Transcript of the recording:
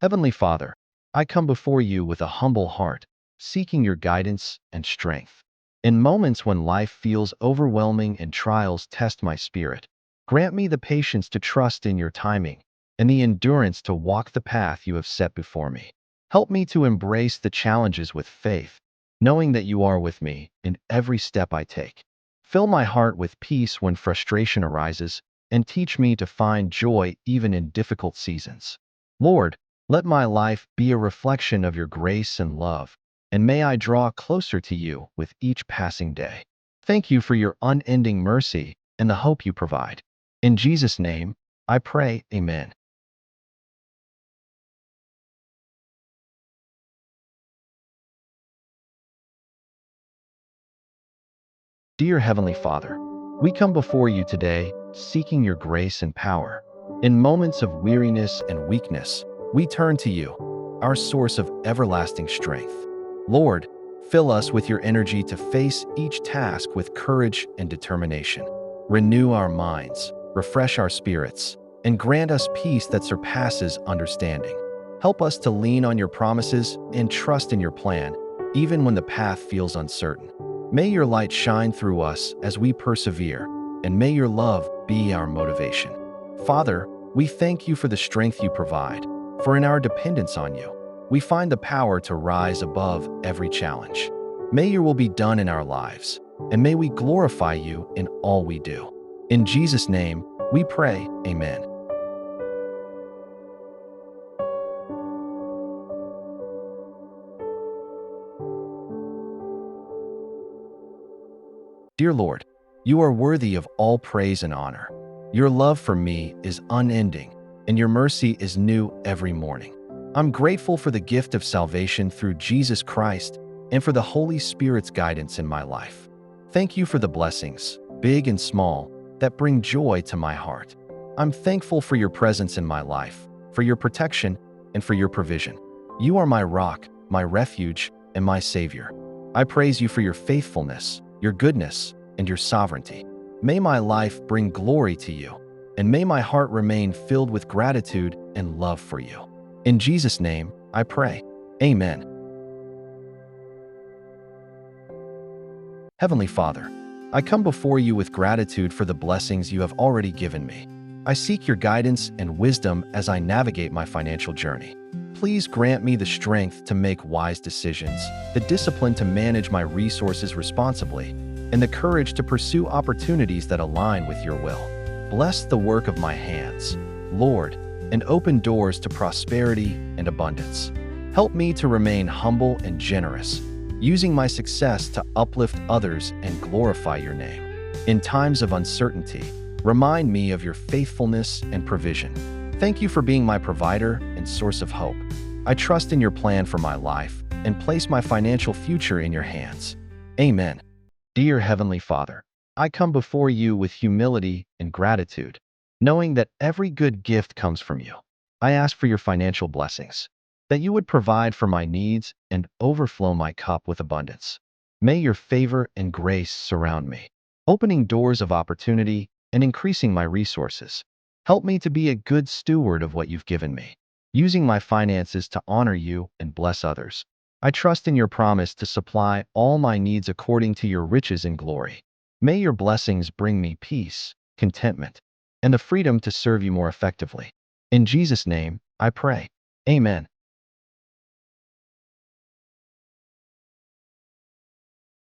Heavenly Father, I come before you with a humble heart, seeking your guidance and strength. In moments when life feels overwhelming and trials test my spirit, grant me the patience to trust in your timing and the endurance to walk the path you have set before me. Help me to embrace the challenges with faith, knowing that you are with me in every step I take. Fill my heart with peace when frustration arises, and teach me to find joy even in difficult seasons. Lord, let my life be a reflection of your grace and love, and may I draw closer to you with each passing day. Thank you for your unending mercy and the hope you provide. In Jesus' name, I pray, Amen. Dear Heavenly Father, we come before you today, seeking your grace and power. In moments of weariness and weakness, we turn to you, our source of everlasting strength. Lord, fill us with your energy to face each task with courage and determination. Renew our minds, refresh our spirits, and grant us peace that surpasses understanding. Help us to lean on your promises and trust in your plan, even when the path feels uncertain. May your light shine through us as we persevere, and may your love be our motivation. Father, we thank you for the strength you provide, for in our dependence on you, we find the power to rise above every challenge. May your will be done in our lives, and may we glorify you in all we do. In Jesus' name, we pray, Amen. Dear Lord, you are worthy of all praise and honor. Your love for me is unending, and your mercy is new every morning. I'm grateful for the gift of salvation through Jesus Christ and for the Holy Spirit's guidance in my life. Thank you for the blessings, big and small, that bring joy to my heart. I'm thankful for your presence in my life, for your protection, and for your provision. You are my rock, my refuge, and my Savior. I praise you for your faithfulness, your goodness, and your sovereignty. May my life bring glory to you, and may my heart remain filled with gratitude and love for you. In Jesus' name, I pray. Amen. Heavenly Father, I come before you with gratitude for the blessings you have already given me. I seek your guidance and wisdom as I navigate my financial journey. Please grant me the strength to make wise decisions, the discipline to manage my resources responsibly, and the courage to pursue opportunities that align with your will. Bless the work of my hands, Lord, and open doors to prosperity and abundance. Help me to remain humble and generous, using my success to uplift others and glorify your name. In times of uncertainty, remind me of your faithfulness and provision. Thank you for being my provider and source of hope. I trust in your plan for my life and place my financial future in your hands. Amen. Dear Heavenly Father, I come before you with humility and gratitude, knowing that every good gift comes from you. I ask for your financial blessings, that you would provide for my needs and overflow my cup with abundance. May your favor and grace surround me, opening doors of opportunity and increasing my resources. Help me to be a good steward of what you've given me, using my finances to honor you and bless others. I trust in your promise to supply all my needs according to your riches and glory. May your blessings bring me peace, contentment, and the freedom to serve you more effectively. In Jesus' name, I pray. Amen.